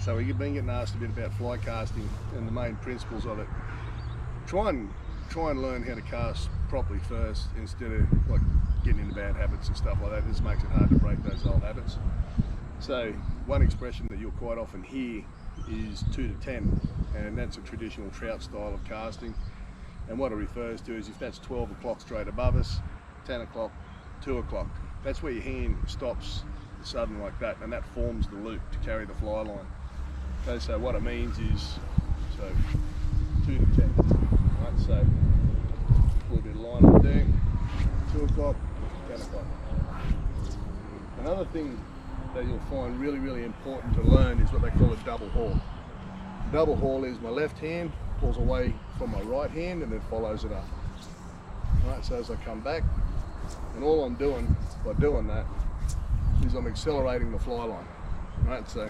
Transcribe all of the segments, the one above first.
So we've been getting asked a bit about fly casting and the main principles of it. Try and learn how to cast properly first, instead of like getting into bad habits and stuff like that. This makes it hard to break those old habits. So one expression that you'll quite often hear is 2 to 10, and that's a traditional trout style of casting. And what it refers to is if that's 12 o'clock straight above us, 10 o'clock, 2 o'clock, that's where your hand stops sudden like that, and that forms the loop to carry the fly line. Okay, so what it means is, so 2 to 10, right? So a little bit of line up there, 2 o'clock, 10 o'clock. Another thing that you'll find really important to learn is what they call a double haul. Double haul is my left hand pulls away from my right hand and then follows it up. Right, so as I come back, and all I'm doing by doing that is I'm accelerating the fly line. Right, so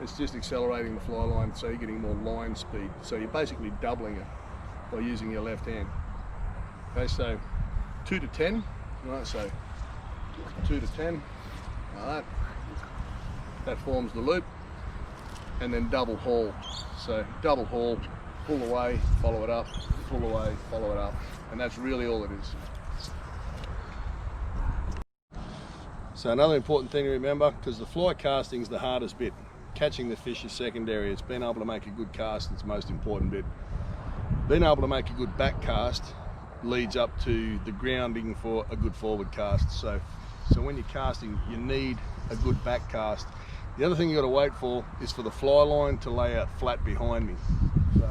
it's just accelerating the fly line, so you're getting more line speed. So you're basically doubling it by using your left hand. Okay, so 2 to 10, right, so 2 to 10, alright, that forms the loop, and then double haul. So double haul, pull away, follow it up, pull away, follow it up, and that's really all it is. So another important thing to remember, because the fly casting is the hardest bit, catching the fish is secondary. It's being able to make a good cast that's the most important bit. Being able to make a good back cast leads up to the grounding for a good forward cast. So when you're casting, you need a good back cast. The other thing you got to wait for is for the fly line to lay out flat behind me. So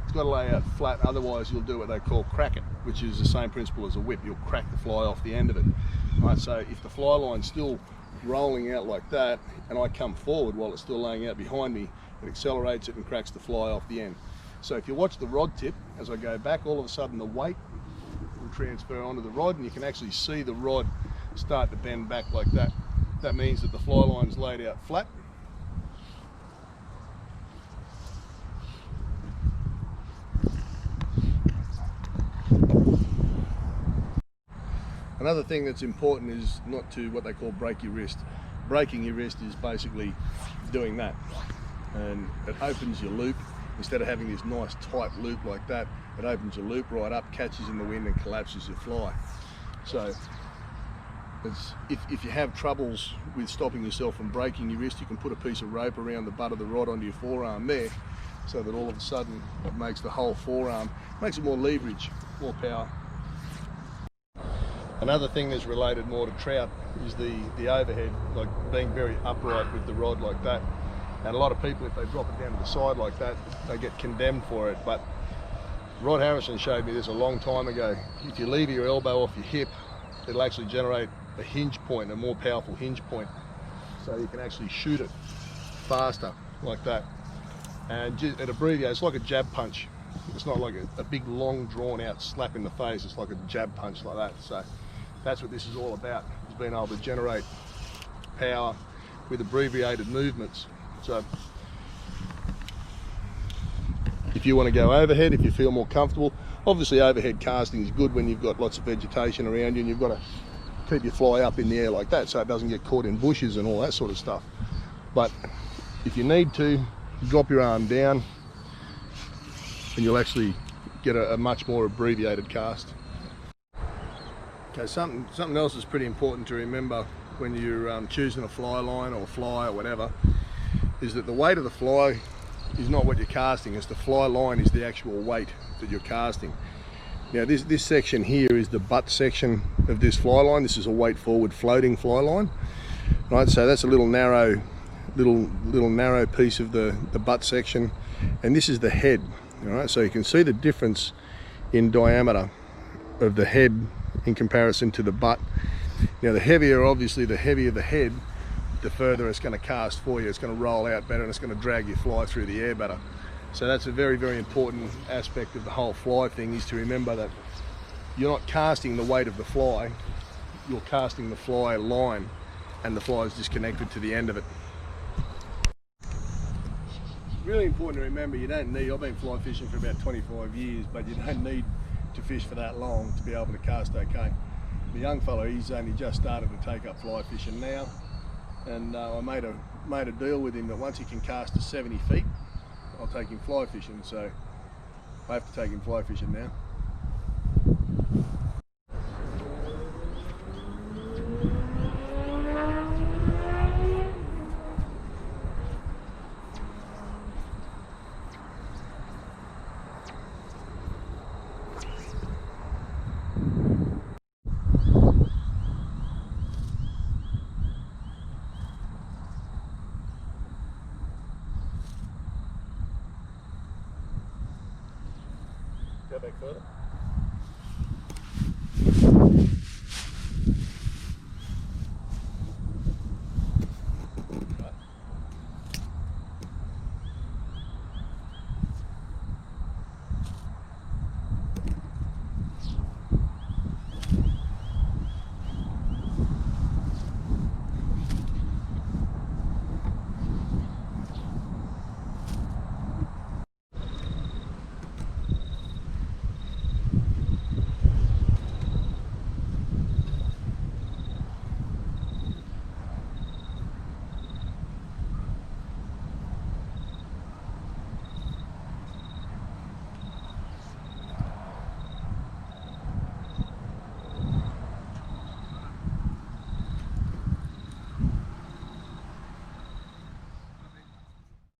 it's got to lay out flat, otherwise you'll do what they call crack it, which is the same principle as a whip. You'll crack the fly off the end of it. Right, so if the fly line's still rolling out like that and I come forward while it's still laying out behind me, it accelerates it and cracks the fly off the end. So if you watch the rod tip, as I go back, all of a sudden the weight will transfer onto the rod, and you can actually see the rod start to bend back like that. That means that the fly line's laid out flat. Another thing that's important is not to what they call break your wrist. Breaking your wrist is basically doing that, and it opens your loop. Instead of having this nice tight loop like that, it opens your loop right up, catches in the wind and collapses your fly. So if you have troubles with stopping yourself from breaking your wrist, you can put a piece of rope around the butt of the rod onto your forearm there, so that all of a sudden it makes the whole forearm, makes it more leverage, more power. Another thing that's related more to trout is the overhead, like being very upright with the rod like that. And a lot of people, if they drop it down to the side like that, they get condemned for it. But Rod Harrison showed me this a long time ago. If you lever your elbow off your hip, it'll actually generate a hinge point, a more powerful hinge point. So you can actually shoot it faster like that. And it abbreviates, it's like a jab punch. It's not like a big, long, drawn out slap in the face. It's like a jab punch like that. So that's what this is all about, is being able to generate power with abbreviated movements. So if you want to go overhead, if you feel more comfortable, obviously overhead casting is good when you've got lots of vegetation around you and you've got to keep your fly up in the air like that so it doesn't get caught in bushes and all that sort of stuff. But if you need to, drop your arm down and you'll actually get a much more abbreviated cast. Okay, something else is pretty important to remember when you're choosing a fly line or fly or whatever, is that the weight of the fly is not what you're casting. It's the fly line is the actual weight that you're casting. Now this section here is the butt section of this fly line. This is a weight forward floating fly line, right? So that's a little narrow piece of the butt section, and this is the head. All right, so you can see the difference in diameter of the head in comparison to the butt. Now the heavier, obviously the heavier the head, the further it's going to cast for you. It's going to roll out better and it's going to drag your fly through the air better. So that's a very important aspect of the whole fly thing, is to remember that you're not casting the weight of the fly, you're casting the fly line, and the fly is disconnected to the end of it. Really important to remember, you don't need, I've been fly fishing for about 25 years, but you don't need to fish for that long to be able to cast okay. The young fellow, he's only just started to take up fly fishing now, and I made a made a deal with him that once he can cast to 70 feet, I'll take him fly fishing. So I have to take him fly fishing now. Go back further.